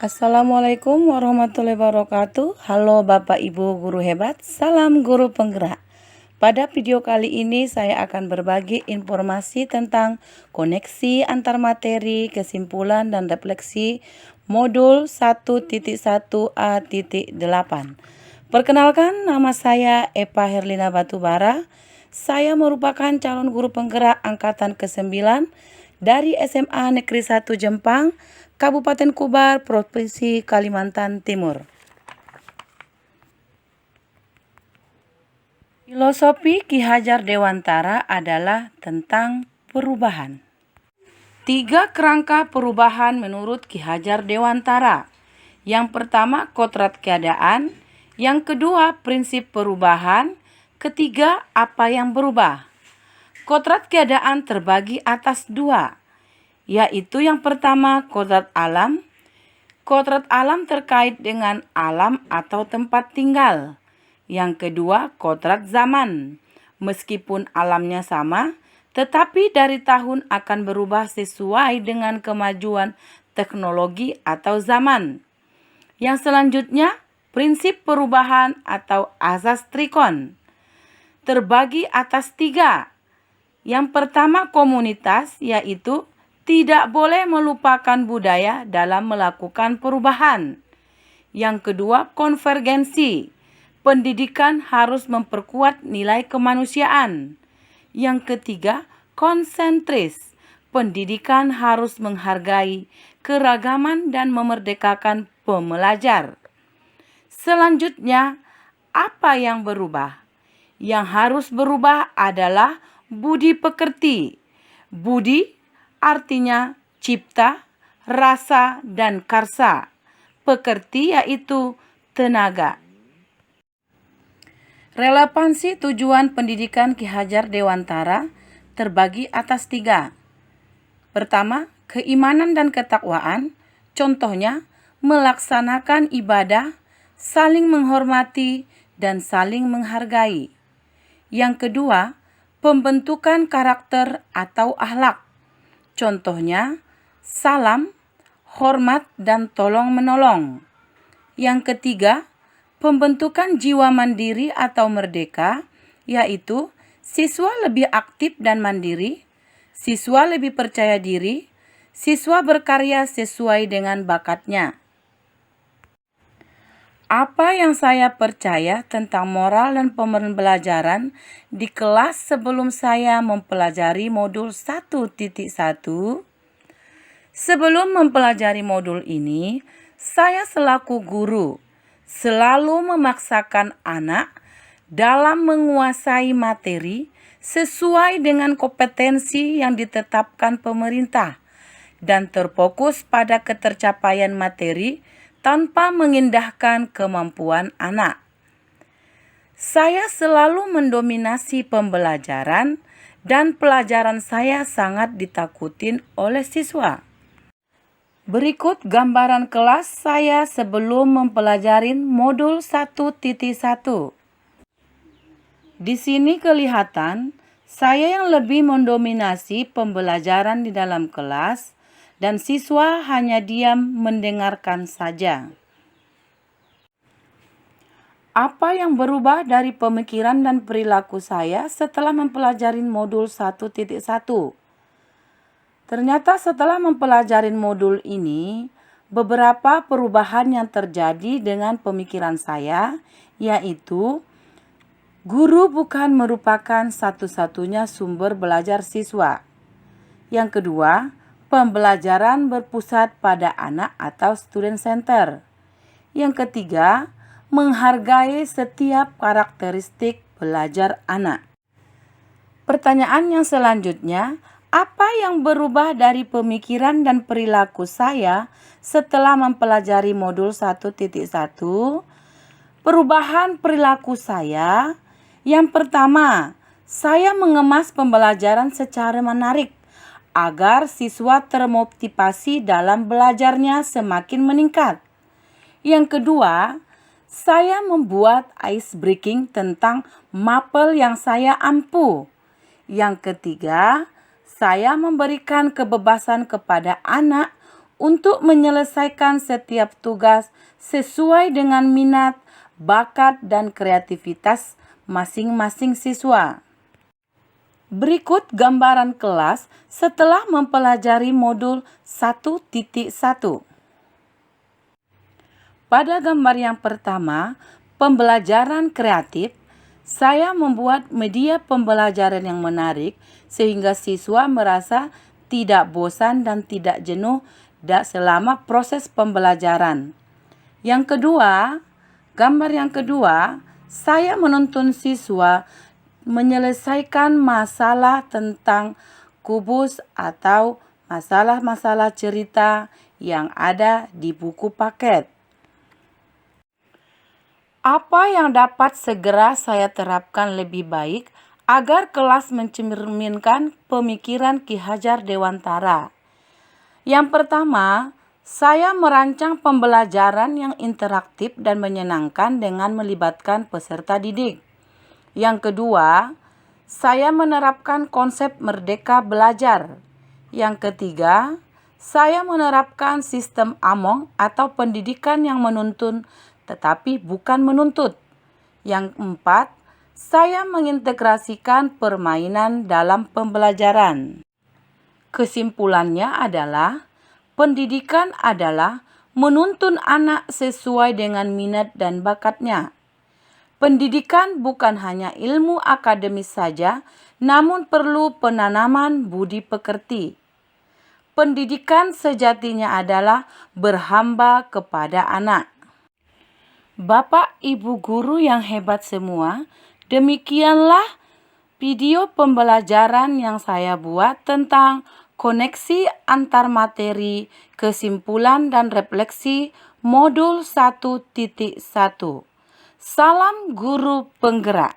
Assalamualaikum warahmatullahi wabarakatuh. Halo Bapak Ibu guru hebat, salam guru penggerak. Pada video kali ini saya akan berbagi informasi tentang koneksi antar materi, kesimpulan dan refleksi modul 1.1a.8. Perkenalkan, nama saya Eva Herlina Batubara. Saya merupakan calon guru penggerak angkatan ke-9 dari SMA Negeri 1 Jempang, Kabupaten Kubar, Provinsi Kalimantan Timur. Filosofi Ki Hajar Dewantara adalah tentang perubahan. 3 kerangka perubahan menurut Ki Hajar Dewantara. Yang pertama, kodrat keadaan. Yang kedua, prinsip perubahan. Ketiga, apa yang berubah. Kodrat keadaan terbagi atas 2, yaitu yang pertama kodrat alam. Kodrat alam terkait dengan alam atau tempat tinggal. Yang kedua kodrat zaman. Meskipun alamnya sama, tetapi dari tahun akan berubah sesuai dengan kemajuan teknologi atau zaman. Yang selanjutnya prinsip perubahan atau azas trikon. Terbagi atas 3. Yang pertama komunitas, yaitu tidak boleh melupakan budaya dalam melakukan perubahan. Yang kedua konvergensi, pendidikan harus memperkuat nilai kemanusiaan. Yang ketiga konsentris, pendidikan harus menghargai keragaman dan memerdekakan pembelajar. Selanjutnya, apa yang berubah? Yang harus berubah adalah budi pekerti. Budi artinya cipta, rasa, dan karsa. Pekerti yaitu tenaga. Relevansi tujuan pendidikan Ki Hajar Dewantara terbagi atas 3. Pertama, keimanan dan ketakwaan. Contohnya, melaksanakan ibadah, saling menghormati, dan saling menghargai. Yang kedua, pembentukan karakter atau akhlak. Contohnya, salam, hormat, dan tolong-menolong. Yang ketiga, pembentukan jiwa mandiri atau merdeka, yaitu siswa lebih aktif dan mandiri, siswa lebih percaya diri, siswa berkarya sesuai dengan bakatnya. Apa yang saya percaya tentang moral dan pembelajaran di kelas sebelum saya mempelajari modul 1.1? Sebelum mempelajari modul ini, saya selaku guru selalu memaksakan anak dalam menguasai materi sesuai dengan kompetensi yang ditetapkan pemerintah dan terfokus pada ketercapaian materi tanpa mengindahkan kemampuan anak. Saya selalu mendominasi pembelajaran dan pelajaran saya sangat ditakutin oleh siswa. Berikut gambaran kelas saya sebelum mempelajari modul 1.1. Di sini kelihatan saya yang lebih mendominasi pembelajaran di dalam kelas dan siswa hanya diam mendengarkan saja. Apa yang berubah dari pemikiran dan perilaku saya setelah mempelajari modul 1.1? Ternyata setelah mempelajari modul ini, beberapa perubahan yang terjadi dengan pemikiran saya, yaitu guru bukan merupakan satu-satunya sumber belajar siswa. Yang kedua, pembelajaran berpusat pada anak atau student center. Yang ketiga, menghargai setiap karakteristik belajar anak. Pertanyaan yang selanjutnya, apa yang berubah dari pemikiran dan perilaku saya setelah mempelajari modul 1.1? Perubahan perilaku saya, yang pertama, saya mengemas pembelajaran secara menarik agar siswa termotivasi dalam belajarnya semakin meningkat. Yang kedua, saya membuat ice breaking tentang mapel yang saya ampu. Yang ketiga, saya memberikan kebebasan kepada anak untuk menyelesaikan setiap tugas sesuai dengan minat, bakat, dan kreativitas masing-masing siswa. Berikut gambaran kelas setelah mempelajari modul 1.1. Pada gambar yang pertama, pembelajaran kreatif, saya membuat media pembelajaran yang menarik sehingga siswa merasa tidak bosan dan tidak jenuh selama proses pembelajaran. Yang kedua, gambar yang kedua, saya menuntun siswa menyelesaikan masalah tentang kubus atau masalah-masalah cerita yang ada di buku paket. Apa yang dapat segera saya terapkan lebih baik agar kelas mencerminkan pemikiran Ki Hajar Dewantara? Yang pertama, saya merancang pembelajaran yang interaktif dan menyenangkan dengan melibatkan peserta didik. Yang kedua, saya menerapkan konsep merdeka belajar. Yang ketiga, saya menerapkan sistem AMONG atau pendidikan yang menuntun tetapi bukan menuntut. Yang keempat, saya mengintegrasikan permainan dalam pembelajaran. Kesimpulannya adalah, pendidikan adalah menuntun anak sesuai dengan minat dan bakatnya. Pendidikan bukan hanya ilmu akademis saja, namun perlu penanaman budi pekerti. Pendidikan sejatinya adalah berhamba kepada anak. Bapak Ibu guru yang hebat semua, demikianlah video pembelajaran yang saya buat tentang koneksi antar materi, kesimpulan dan refleksi modul 1.1. Salam guru penggerak.